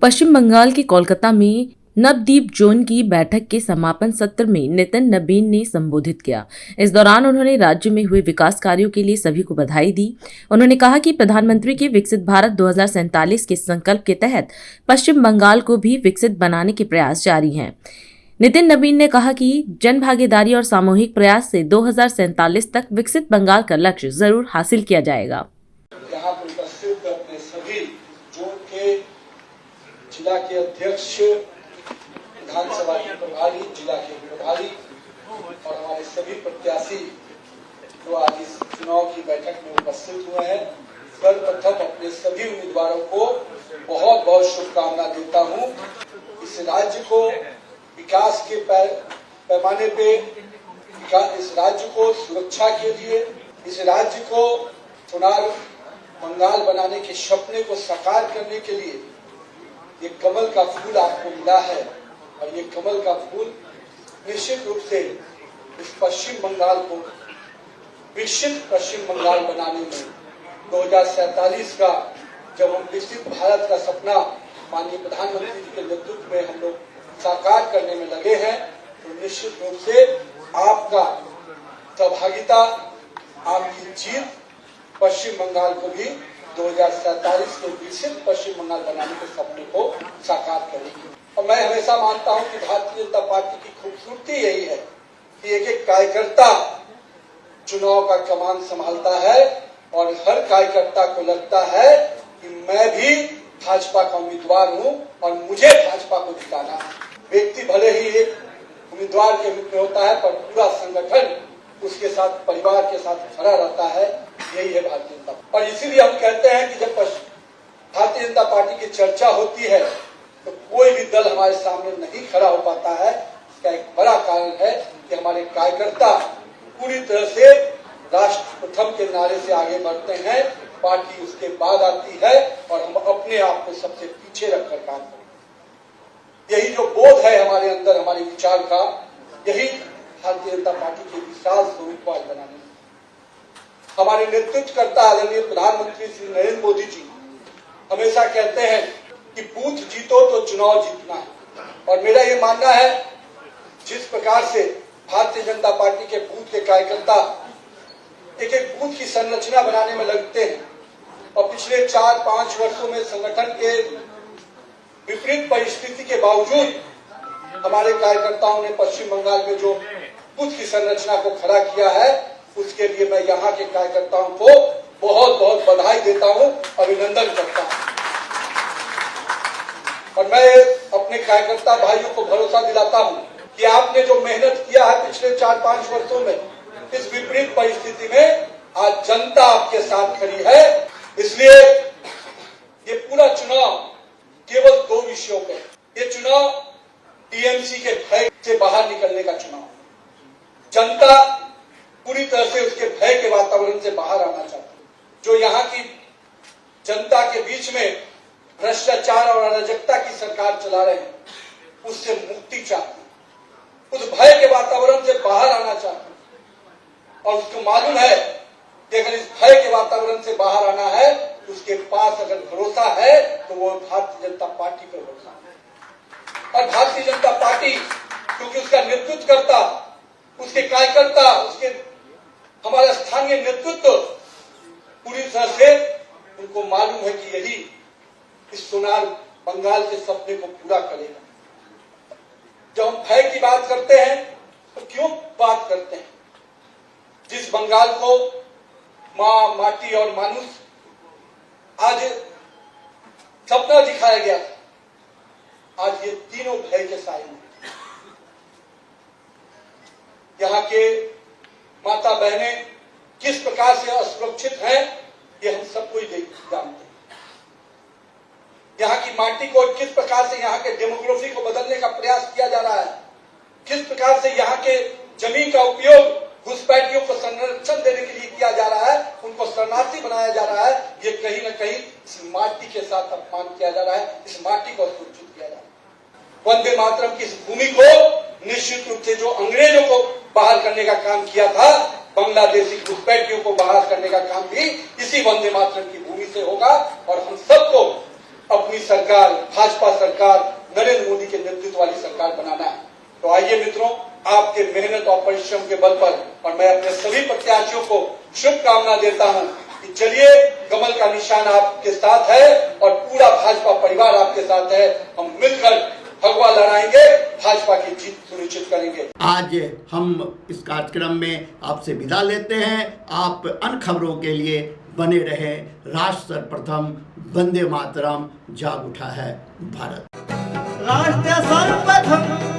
पश्चिम बंगाल के कोलकाता में नवद्वीप जोन की बैठक के समापन सत्र में नितिन नबीन ने संबोधित किया। इस दौरान उन्होंने राज्य में हुए विकास कार्यों के लिए सभी को बधाई दी। उन्होंने कहा कि प्रधानमंत्री के विकसित भारत 2047 के संकल्प के तहत पश्चिम बंगाल को भी विकसित बनाने के प्रयास जारी हैं। नितिन नबीन ने कहा कि जन भागीदारी और सामूहिक प्रयास से 2047 तक विकसित बंगाल का लक्ष्य जरूर हासिल किया जाएगा। यहाँ पर उपस्थित अपने सभी जोन के जिला के अध्यक्ष, विधानसभा के प्रभारी, जिला के प्रभारी और हमारे सभी प्रत्याशी जो आज इस चुनाव की बैठक में उपस्थित हुए हैं, सर्वप्रथम अपने सभी उम्मीदवारों को बहुत बहुत शुभकामना देता हूँ। इस राज्य को विकास के पैमाने पे, इस राज्य को सुरक्षा के लिए, इस राज्य को सोनार बंगाल बनाने के सपने को साकार करने के लिए ये कमल का फूल आपको मिला है और ये कमल का फूल निश्चित रूप से इस पश्चिम बंगाल को विकसित पश्चिम बंगाल बनाने में 2047 का जब हम विकसित भारत का सपना माननीय प्रधानमंत्री जी के नेतृत्व में हम लोग साकार करने में लगे हैं, तो निश्चित रूप से आपका सहभागिता, आपकी जीत पश्चिम बंगाल को भी 2047 के विकसित पश्चिम बंगाल बनाने के सपने को साकार करेगी। और मैं हमेशा मानता हूं कि भारतीय जनता पार्टी की खूबसूरती यही है कि एक एक कार्यकर्ता चुनाव का कमान संभालता है और हर कार्यकर्ता को लगता है कि मैं भी भाजपा का उम्मीदवार हूं और मुझे भाजपा को जिताना है। व्यक्ति भले ही एक उम्मीदवार के रूप में होता है, पर पूरा संगठन उसके साथ, परिवार के साथ खड़ा रहता है। यही है भारतीय जनता पार्टी। और इसीलिए हम कहते हैं कि जब भारतीय जनता पार्टी की चर्चा होती है तो कोई भी दल हमारे सामने नहीं खड़ा हो पाता है। इसका एक बड़ा कारण है कि हमारे कार्यकर्ता पूरी तरह से राष्ट्र प्रथम के नारे से आगे बढ़ते हैं, पार्टी उसके बाद आती है और हम अपने आप को सबसे पीछे रखकर काम करते हैं। यही जो बोध है हमारे अंदर, हमारे विचार का, यही भारतीय जनता पार्टी के विशाल स्वरूप को आज बनाने में हमारे नेतृत्व करता आदरणीय प्रधानमंत्री श्री नरेंद्र मोदी जी हमेशा कहते हैं कि बूथ जीतो तो चुनाव जीतना है। और मेरा ये मानना है, जिस प्रकार से भारतीय जनता पार्टी के बूथ के कार्यकर्ता एक एक बूथ की संरचना बनाने में लगते हैं और पिछले 4-5 वर्षों में संगठन के विपरीत परिस्थिति के बावजूद हमारे कार्यकर्ताओं ने पश्चिम बंगाल में जो बूथ की संरचना को खड़ा किया है, उसके लिए मैं यहाँ के कार्यकर्ताओं को बहुत बहुत बधाई देता हूँ, अभिनंदन करता हूँ। और मैं अपने कार्यकर्ता भाइयों को भरोसा दिलाता हूँ कि आपने जो मेहनत किया है पिछले 4-5 वर्षों में, इस विपरीत परिस्थिति में आज जनता आपके साथ खड़ी है। इसलिए ये पूरा चुनाव केवल 2 विषयों पे, ये चुनाव टीएमसी के भय से बाहर निकलने का चुनाव। जनता पूरी तरह से उसके भय के वातावरण से बाहर आना चाहती है। जो यहाँ की जनता के बीच में भ्रष्टाचार और अराजकता की सरकार चला रहे हैं, उससे मुक्ति चाहती है, उस भय के वातावरण से बाहर आना चाहती है। और उसको मालूम है कि अगर इस भय के वातावरण से बाहर आना है, तो उसके पास अगर भरोसा है तो वो भारतीय जनता पार्टी पर भरोसा है। और भारतीय जनता पार्टी क्योंकि उसका नेतृत्व करता, उसके कार्यकर्ता, उसके हमारा स्थानीय नेतृत्व पूरी तरह से उनको मालूम है कि यही इस सोनार बंगाल के सपने को पूरा करेगा। जब हम भय की बात करते हैं तो क्यों बात करते हैं? जिस बंगाल को माँ, माटी और मानुष आज सपना दिखाया गया, आज ये तीनों भय के साए हैं। यहाँ के माता बहनें किस प्रकार से असुरक्षित हैं, ये हम सबको ही जानते हैं। यहाँ की माटी को किस प्रकार से, यहाँ के डेमोग्राफी को बदलने का प्रयास किया जा रहा है, किस प्रकार से यहाँ के जमीन का उपयोग घुसपैठियों को संरक्षण देने के लिए किया जा रहा है, उनको शरणार्थी बनाया जा रहा है। ये कहीं न कहीं इस माटी के साथ अपमान किया जा रहा है, इस माटी को सुरक्षित किया जा रहा है। वंदे मातरम की इस भूमि को निश्चित रूप से जो अंग्रेजों को बाहर करने का काम किया था, बांग्लादेशी घुसपैठियों को बाहर करने का काम भी इसी वंदे मातरम की भूमि से होगा। और हम सबको अपनी सरकार, भाजपा सरकार, नरेंद्र मोदी के नेतृत्व वाली सरकार बनाना है। तो आइए मित्रों, आपके मेहनत और परिश्रम के बल पर और मैं अपने सभी प्रत्याशियों को शुभकामना देता हूं कि चलिए, कमल का निशान आपके साथ है और पूरा भाजपा परिवार आपके साथ है। हम मिलकर भगवा लड़ाएंगे, भाजपा की जीत सुनिश्चित करेंगे। आज हम इस कार्यक्रम में आपसे विदा लेते हैं। आप अन्य खबरों के लिए बने रहे। राष्ट्र सर्वप्रथम, वंदे मातरम, जाग उठा है भारत। राष्ट्र सर्वप्रथम